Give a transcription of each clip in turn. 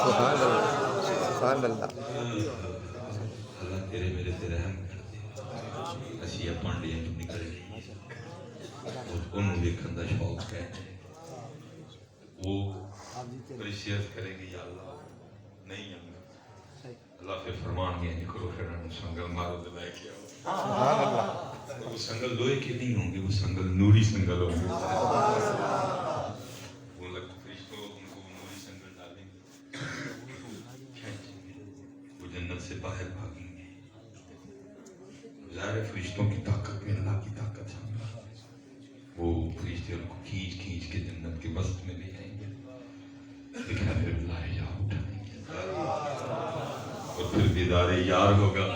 سبحان اللہ سبحان اللہ اللہ تیرے میرے تے رحم کر دے اسی پانڈیاں تو نکل گئی انہوں دیکھن دا شوق ہے وہ پریشیت کریں گے یا اللہ نہیں آنگا اللہ پھر فرمان گیا نکلو پھر سنگل مارو دلائے کیا سبحان اللہ وہ سنگل لوہے کے نہیں ہوں گے وہ سنگل نوری سنگل ہوں گے وہ لگتا فرشتوں ان کو نوری سنگل ڈالیں گے کھینچیں گے وہ جنت سے باہر بھاگیں گے ظاہر فرشتوں کی طاقت میں اللہ کی طاقت سامنے وہ فرشتے ان کو کھینچ کھینچ کے جنت کے وسط میں لے جائیں گے دکھا پھر بلائے یا اٹھائیں گے اور پھر دیدار یار ہوگا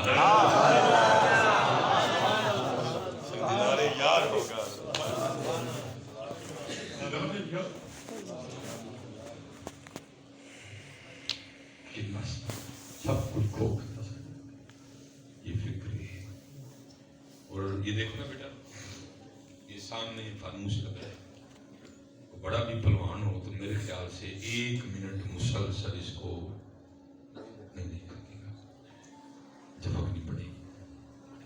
دیدار یار ہوگا کتنا سب کچھ کھو کرتا یہ فکر ہے اور یہ دیکھو نا بیٹا یہ سامنے فانوس لگا ہے بڑا بھی پلوان ہو تو میرے خیال سے 1 منٹ مسلسل اس کو نہیں دیکھ سکے گا جھپک نہیں پڑے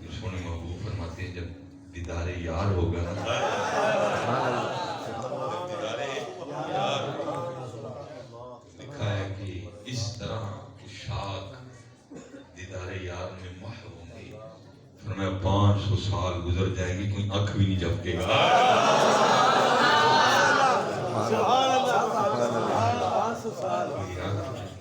گی سونے محبوب فرماتے ہیں جب دیدار یار ہوگا دیدار یار لکھا ہے کہ اس طرح شاک دیدار یار میں محو ہوں گے فرمایا 500 سال گزر جائیں گے کوئی آنکھ بھی نہیں جھپکے گا سبحان اللہ